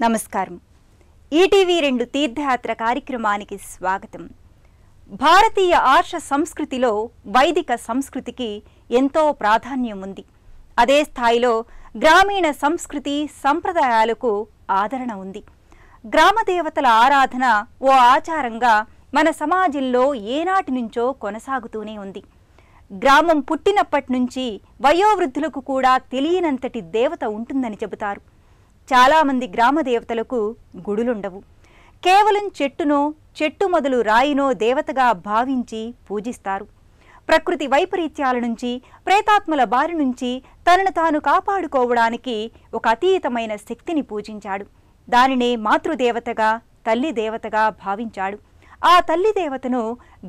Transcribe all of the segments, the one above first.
నమస్కారం. ఈటీవీ2 తీర్థయాత్ర కార్యక్రమానికి స్వాగతం. భారతీయ ఆర్ష సంస్కృతిలో వైదిక సంస్కృతికి ఎంతో ప్రాధాన్యం ఉంది. అదే స్థాయిలో గ్రామీణ సంస్కృతి సంప్రదాయాలకు ఆదరణ ఉంది. గ్రామ దేవతల ఆరాధన ఓ ఆచారంగా మన సమాజంలో ఏనాటి నుంచో కొనసాగుతూనే ఉంది. గ్రామం పుట్టినప్పటి నుంచి వయోవృద్ధులకు కూడా తెలియనంతటి దేవత ఉంటుందని చెబుతారు. చాలామంది గ్రామ దేవతలకు గుడులుండవు. కేవలం చెట్టునో చెట్టు మొదలు రాయినో దేవతగా భావించి పూజిస్తారు. ప్రకృతి వైపరీత్యాల నుంచి, ప్రేతాత్మల బారి నుంచి తనను తాను కాపాడుకోవడానికి ఒక అతీతమైన శక్తిని పూజించాడు. దానినే మాతృదేవతగా, తల్లి దేవతగా భావించాడు. ఆ తల్లి దేవతను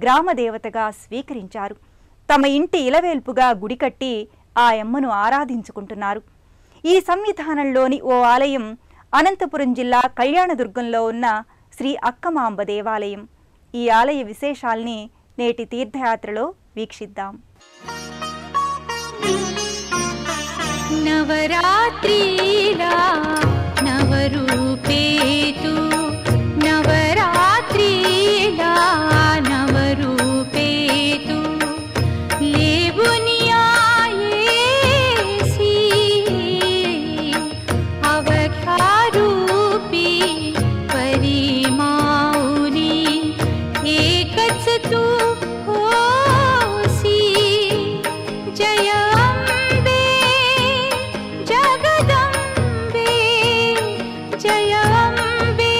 గ్రామ దేవతగా స్వీకరించారు. తమ ఇంటి ఇలవేల్పుగా గుడి కట్టి ఆ అమ్మను ఆరాధించుకుంటున్నారు. ఈ సంవిధానంలోని ఓ ఆలయం అనంతపురం జిల్లా కళ్యాణదుర్గంలో ఉన్న శ్రీ అక్కమాంబ దేవాలయం. ఈ ఆలయ విశేషాల్ని నేటి తీర్థయాత్రలో వీక్షిద్దాం. నవరాత్రిలా నవరూపేతు నవరాత్రిలా నవరూపేతు లేవునియాయేసి అవఖ్యారూపి పరిమాౌని ఏకచతు హోసి జయ అంబే జగదంబే జయ అంబే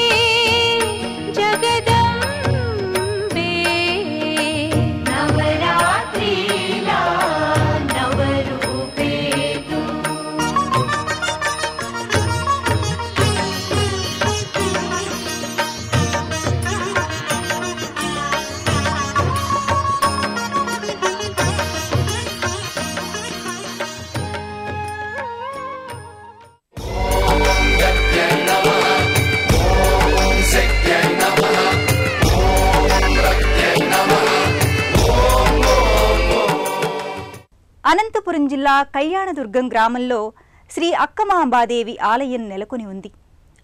జగదంబే నవరాత్రిలా నవరూపేతు అనంతపురం జిల్లా కళ్యాణదుర్గం గ్రామంలో శ్రీ అక్కమాంబాదేవి ఆలయం నెలకొని ఉంది.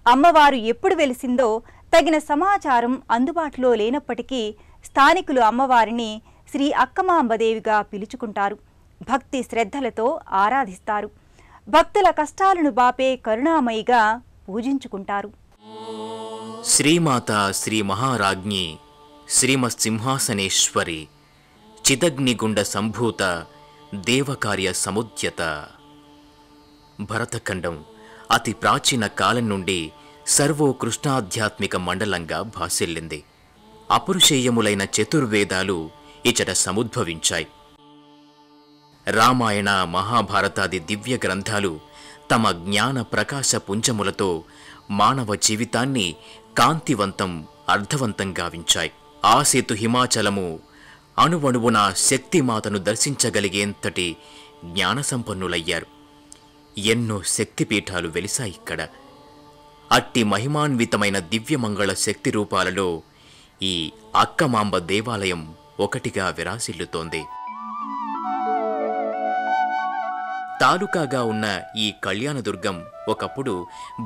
అమ్మవారు ఎప్పుడు వెలిసిందో తగిన సమాచారం అందుబాటులో లేనప్పటికీ స్థానికులు అమ్మవారిని శ్రీ అక్కమాంబదేవిగా పిలుచుకుంటారు. భక్తి శ్రద్ధలతో ఆరాధిస్తారు. భక్తుల కష్టాలను బాపే కరుణామయిగా పూజించుకుంటారు. శ్రీమాత శ్రీ మహారాజ్ఞి శ్రీమత్సింహాసనేశ్వరి చిదగ్నిగుండ సంభూత దేవకార్య సముద్యత. భరతఖండం అతి ప్రాచీన కాలం నుండి సర్వోకృష్ణాధ్యాత్మిక మండలంగా భాసిల్లింది. అపురుషేయములైన చతుర్వేదాలు ఇచట సముద్భవించాయి. రామాయణ మహాభారతాది దివ్య గ్రంథాలు తమ జ్ఞాన ప్రకాశ పుంజములతో మానవ జీవితాన్ని కాంతివంతం అర్థవంతం గావించాయి. ఆసేతు హిమాచలము అణువణువున శక్తిమాతను దర్శించగలిగేంతటి జ్ఞానసంపన్నులయ్యారు. ఎన్నో శక్తిపీఠాలు వెలిసాయిక్కడ. అట్టి మహిమాన్వితమైన దివ్యమంగళ శక్తి రూపాలలో ఈ అక్కమాంబ దేవాలయం ఒకటిగా విరాసిల్లుతోంది. తాలూకాగా ఉన్న ఈ కళ్యాణదుర్గం ఒకప్పుడు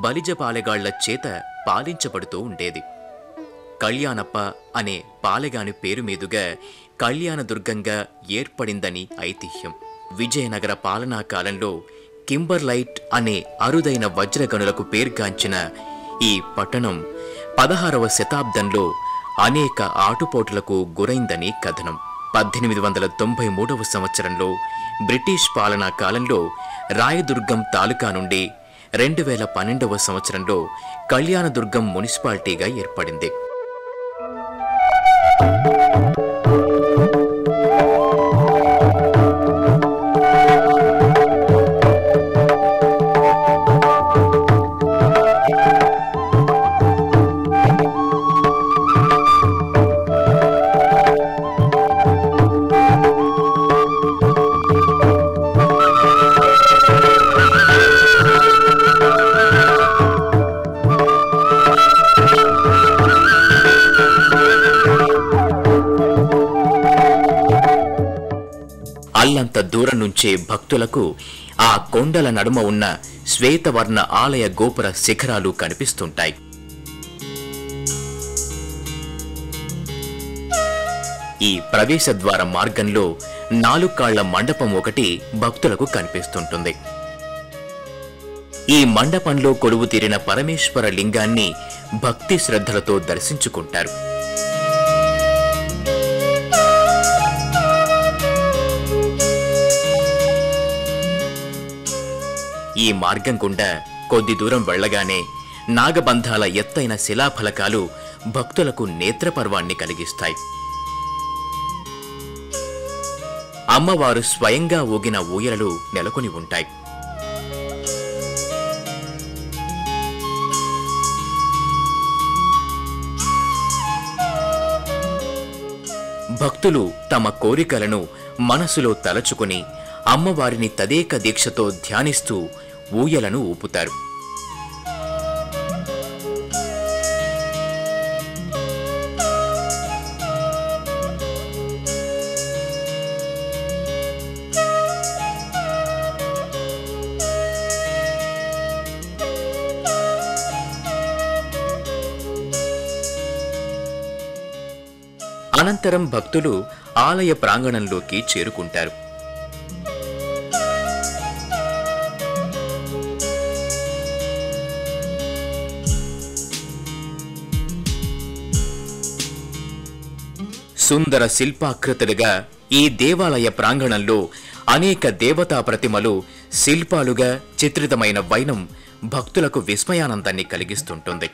బలిజపాలెగాళ్ల చేత పాలించబడుతూ ఉండేది. కళ్యాణప్ప అనే పాలెగాని పేరు మీదుగా కళ్యాణదుర్గంగా ఏర్పడిందని ఐతిహ్యం. విజయనగర పాలనా కాలంలో కింబర్లైట్ అనే అరుదైన వజ్రగనులకు పేర్గాంచిన ఈ పట్టణం 16వ శతాబ్దంలో అనేక ఆటుపోటులకు గురైందని కథనం. 1893వ సంవత్సరంలో బ్రిటిష్ పాలనా కాలంలో రాయదుర్గం తాలూకా నుండి 2012వ సంవత్సరంలో కళ్యాణదుర్గం మున్సిపాలిటీగా ఏర్పడింది. అల్లంత దూరం నుంచే భక్తులకు ఆ కొండల నడుమ ఉన్న శ్వేతవర్ణ ఆలయ గోపుర శిఖరాలు కనిపిస్తుంటాయి. ఈ ప్రవేశద్వార మార్గంలో 4 కాళ్ల మండపం ఒకటి భక్తులకు కనిపిస్తుంటుంది. ఈ మండపంలో కొలువు తీరిన పరమేశ్వర లింగాన్ని భక్తి శ్రద్ధలతో దర్శించుకుంటారు. ఈ మార్గం గుండా కొద్ది దూరం వెళ్లగానే నాగబంధాల ఎత్తైన శిలాఫలకాలు భక్తులకు నేత్రపర్వాన్ని కలిగిస్తాయి. అమ్మవారు స్వయంగా ఊగిన ఊయలలు నెలకొని ఉంటాయి. భక్తులు తమ కోరికలను మనసులో తలచుకుని అమ్మవారిని తదేక దీక్షతో ధ్యానిస్తూ ఊయలను ఊపుతారు. అనంతరం భక్తులు ఆలయ ప్రాంగణంలోకి చేరుకుంటారు. సుందర శిల్పాకృతులుగా ఈ దేవాలయ ప్రాంగణంలో అనేక దేవతా ప్రతిమలు శిల్పాలుగా చిత్రితమైన వైనం భక్తులకు విస్మయానందాన్ని కలిగిస్తుంటుంది.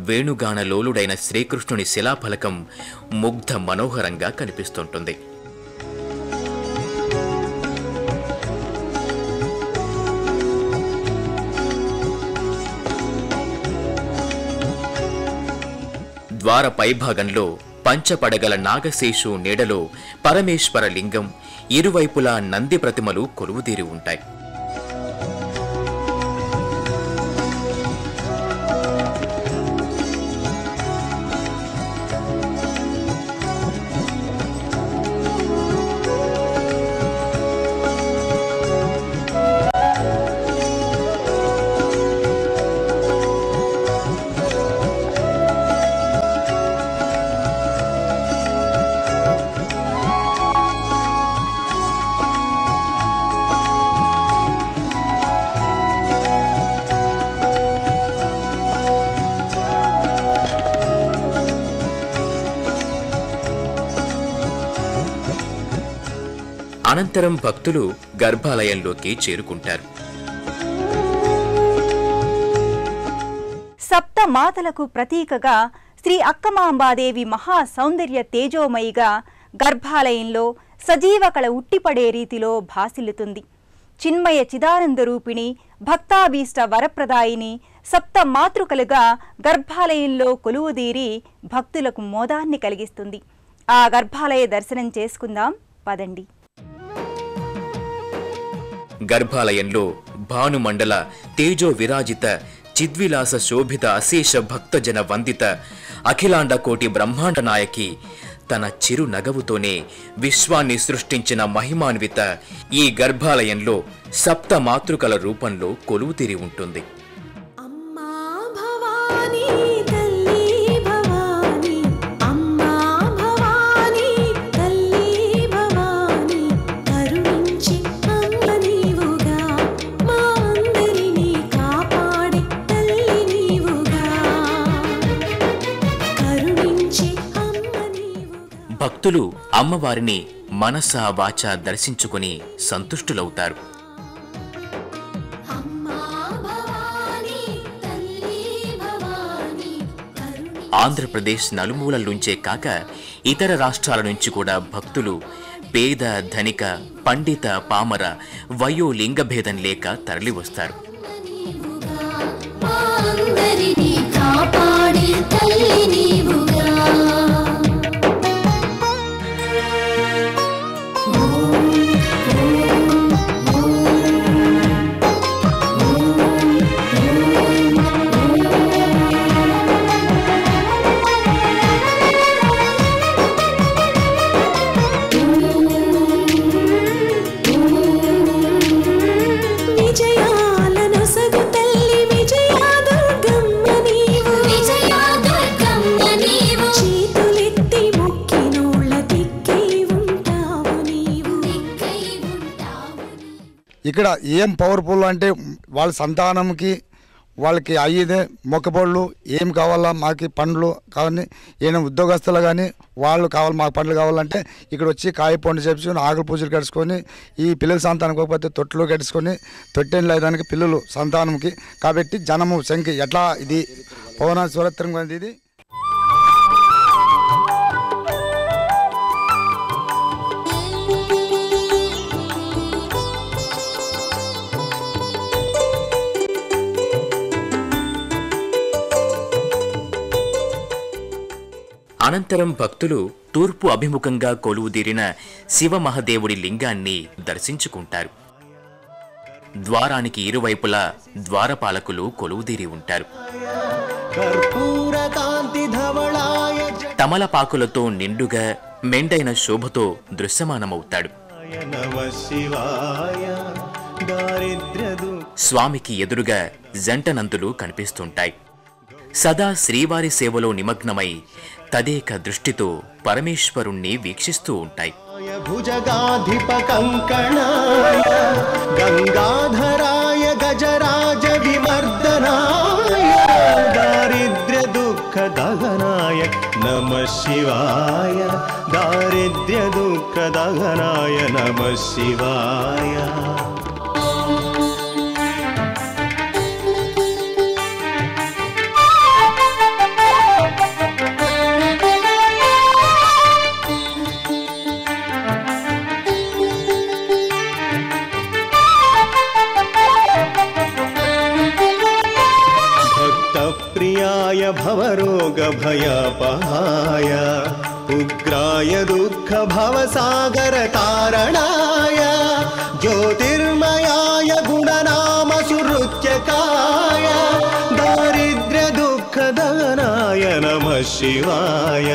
వేణుగానలోలుడైన శ్రీకృష్ణుని శిలాఫలకం ముగ్ధ మనోహరంగా కనిపిస్తుంటుంది. ద్వార పైభాగంలో పంచపడగల నాగశేషు నీడలో పరమేశ్వర లింగం, ఇరువైపులా నంది ప్రతిమలు కొలువుదీరి ఉంటాయి. అనంతరం భక్తులు గర్భాలయంలోకి చేరుకుంటారు. సప్త మాతలకు ప్రతీకగా శ్రీ అక్కమాంబాదేవి మహా సౌందర్య తేజోమయిగా గర్భాలయంలో సజీవ కళ ఉట్టిపడే రీతిలో భాసిల్లుతుంది. చిన్మయ చిదానంద రూపిణి, భక్తాభీష్ట వరప్రదాయిని సప్త మాతృకలుగా గర్భాలయంలో కొలువుదీరి భక్తులకు మోదాన్ని కలిగిస్తుంది. ఆ గర్భాలయ దర్శనం చేసుకుందాం పదండి. గర్భాలయంలో భానుమండల తేజో విరాజిత చిద్విలాస శోభిత అశేష భక్తజన వందిత అఖిలాండ కోటి బ్రహ్మాండ నాయకి తన చిరు నగవుతోనే విశ్వాన్ని సృష్టించిన మహిమాన్విత ఈ గర్భాలయంలో సప్త మాతృకల రూపంలో కొలువుతీరి ఉంటుంది. భక్తులు అమ్మవారిని మనసా వాచా దర్శించుకుని సంతుష్టులవుతారు. ఆంధ్రప్రదేశ్ నలుమూలల నుంచే కాక ఇతర రాష్ట్రాల నుంచి కూడా భక్తులు పేద ధనిక పండిత పామర వయో లింగభేదం లేక తరలివస్తారు. ఇక్కడ ఏం పవర్ఫుల్ అంటే వాళ్ళ సంతానంకి వాళ్ళకి అయ్యేదే మొక్కపళ్ళు ఏం కావాలా మాకు పండ్లు కావాలి, ఏమైనా ఉద్యోగస్తులు కానీ వాళ్ళు కావాలి మాకు పండ్లు కావాలంటే ఇక్కడ వచ్చి కాయ పండు చేపించుకొని ఆకులు పూజలు కట్టుకొని ఈ పిల్లల సంతానం కాకపోతే తొట్టులో కట్టుకొని తొట్టెని లేదానికి పిల్లలు సంతానంకి కాబట్టి జనము సంఖ్య ఎట్లా ఇది పవన సురత్రం ఇది. అనంతరం భక్తులు తూర్పు అభిముఖంగా కొలువుదీరిన శివమహదేవుడి లింగాన్ని దర్శించుకుంటారు. ద్వారానికి ఇరువైపులా ద్వారపాలకులు కొలువుదీరి ఉంటారు. తమలపాకులతో నిండుగా మెండైన శోభతో దృశ్యమానమవుతాడు. స్వామికి ఎదురుగా జంటనందులు కనిపిస్తుంటాయి. సదా శ్రీవారి సేవలో నిమగ్నమై తదేక దృష్టితో పరమేశ్వరుణ్ణి వీక్షిస్తూ ఉంటాయి. భుజగాధిప కంకణాయ గంగాధరాయ గజరాజ విమర్దనాయ దారిద్ర్య దుఃఖ దహనాయ నమః శివాయ దారిద్ర్య దుఃఖ దహనాయ నమః శివాయ. प्रियाय भवरोग भयपहाय उग्राय दुःख भवसागर तारणाय ज्योतिर्मयाय गुणनाम सुहृत्यकाय दारिद्र्य दुःख दहनाय नमः शिवाय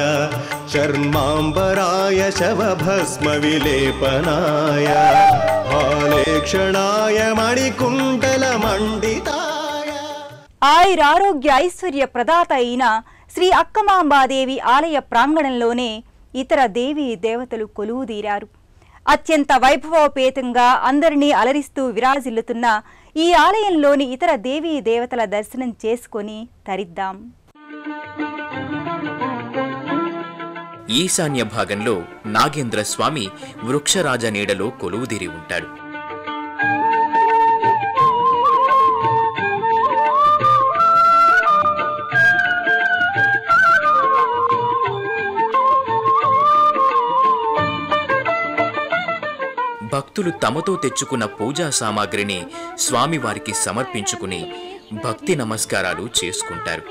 चर्मांबराय शवभस्म विलेपनाय हालेक्षणाय मणिकुण्डल मंडिता. ఆయురారోగ్య ఐశ్వర్య ప్రదాత అయిన శ్రీ అక్కమాంబాదేవి ఆలయ ప్రాంగణంలోనే ఇతర దేవీ దేవతలు కొలువుదీరారు. అత్యంత వైభవోపేతంగా అందరినీ అలరిస్తూ విరాజిల్లుతున్న ఈ ఆలయంలోని ఇతర దేవీ దేవతల దర్శనం చేసుకొని తరిద్దాం. ఈశాన్య భాగంలో నాగేంద్ర స్వామి వృక్షరాజ నీడలో కొలువుదీరి ఉంటాడు. భక్తులు తమతో తెచ్చుకున్న పూజా సామాగ్రిని స్వామివారికి సమర్పించుకుని భక్తి నమస్కారాలు చేసుకుంటారు.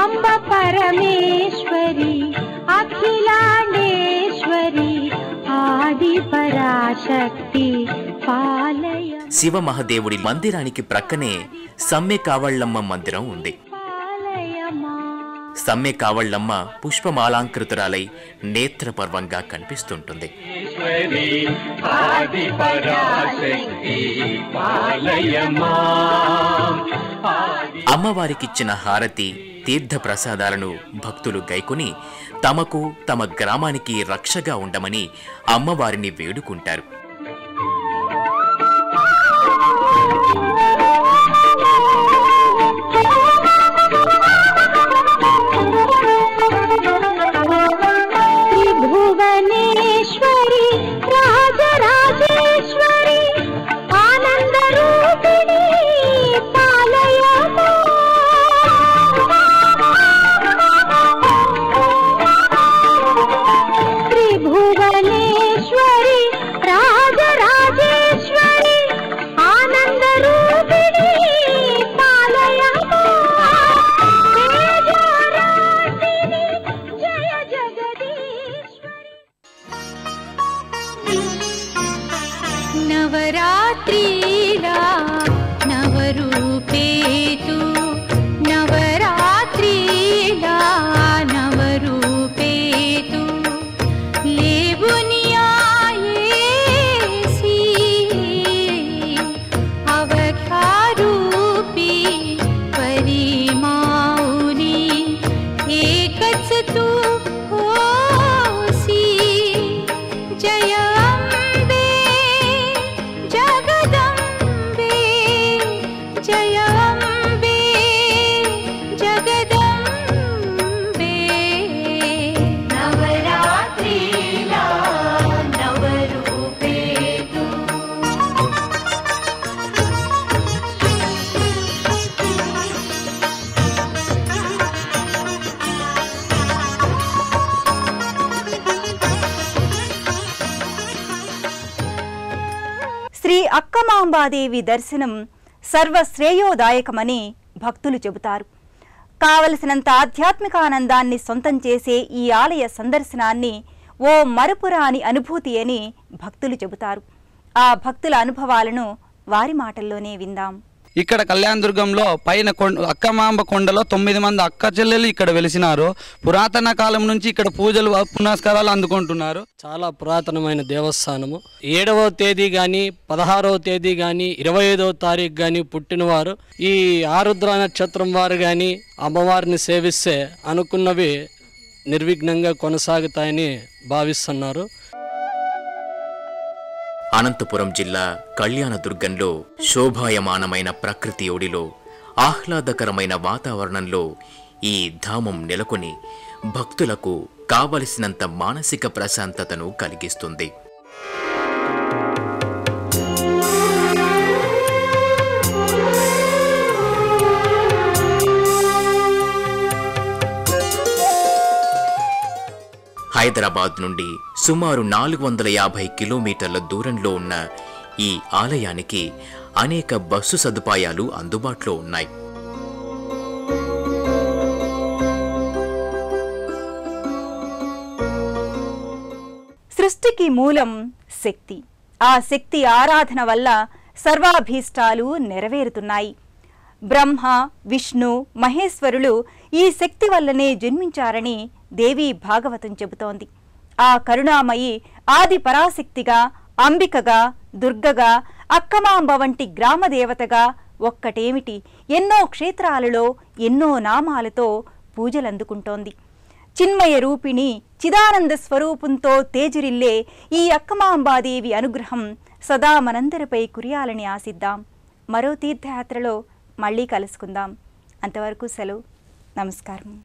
అంబ పరమేశ్వరి అఖిలాండేశ్వరి ఆది పరాశక్తి పాలయ. శివమహదేవుడి మందిరానికి ప్రక్కనే సమ్మె కావళ్లమ్మ మందిరం ఉంది. సమ్మె కావళ్లమ్మ పుష్పమాలాంకృతురాలై నేత్రపర్వంగా కనిపిస్తుంటుంది. అమ్మవారికిచ్చిన హారతి తీర్థ ప్రసాదాలను భక్తులు గైకొని తమకు తమ గ్రామానికి రక్షగా ఉండమని అమ్మవారిని వేడుకుంటారు. భువనేశ్వరి రాజరాజేశ్వరి ఆనంద రూపిణి పాలయమా. త్రిభువనేశ్వరి రాజరాజేశ్వరి ఆనంద రూపిణి పాలయమా. తేజరాశిని జయ జగదీశ్వరి. నవరాత్రిలా నవరూపేతు నవరాత్రిలా నవరూపేతు లేవునియాయేసి అవఖ్యారూపి పరిమాౌని ఏకచ తు హోసి. జయ అంబే అక్కమాంబాదేవి దర్శనం సర్వశ్రేయోదాయకమని భక్తులు చెబుతారు. కావలసినంత ఆధ్యాత్మికానందాన్ని సొంతం చేసే ఈ ఆలయ సందర్శనాన్ని ఓ మరుపురాని అనుభూతి అని భక్తులు చెబుతారు. ఆ భక్తుల అనుభవాలను వారి మాటల్లోనే విందాం. ఇక్కడ కళ్యాణదుర్గంలో పైన అక్కమాంబ కొండలో 9 మంది అక్క చెల్లెలు ఇక్కడ వెలిసినారు. పురాతన కాలం నుంచి ఇక్కడ పూజలు పునస్కారాలు అందుకుంటున్నారు. చాలా పురాతనమైన దేవస్థానము. 7వ తేదీ కానీ 16వ తేదీ కానీ 25వ తారీఖు కానీ పుట్టినవారు ఈ ఆరుద్ర నక్షత్రం వారు కానీ అమ్మవారిని సేవిస్తే అనుకున్నవి నిర్విఘ్నంగా కొనసాగుతాయని భావిస్తున్నారు. అనంతపురం జిల్లా కళ్యాణదుర్గంలో శోభాయమానమైన ప్రకృతి ఒడిలో ఆహ్లాదకరమైన వాతావరణంలో ఈ ధామం నెలకొని భక్తులకు కావలసినంత మానసిక ప్రశాంతతను కలిగిస్తుంది. హైదరాబాద్ నుండి సుమారు 450 కిలోమీటర్ల దూరంలో ఉన్న ఈ ఆలయానికి అనేక బస్సు సదుపాయాలు అందుబాటులో ఉన్నాయి. సృష్టికి మూలం శక్తి. ఆ శక్తి ఆరాధన వల్ల సర్వాభీష్టాలు నెరవేరుతున్నాయి. బ్రహ్మ, విష్ణు, మహేశ్వరులు ఈ శక్తి వల్లనే జన్మించారని దేవీ భాగవతం చెబుతోంది. ఆ కరుణామయి ఆది పరాశక్తిగా, అంబికగా, దుర్గగా, అక్కమాంబ వంటి గ్రామదేవతగా ఒక్కటేమిటి ఎన్నో క్షేత్రాలలో ఎన్నో నామాలతో పూజలందుకుంటోంది. చిన్మయ రూపిణి చిదానంద స్వరూపంతో తేజరిల్లే ఈ అక్కమాంబాదేవి అనుగ్రహం సదా మనందరిపై కురియాలని ఆశిద్దాం. మరో తీర్థయాత్రలో మళ్ళీ కలుసుకుందాం. అంతవరకు సెలవు. నమస్కారం.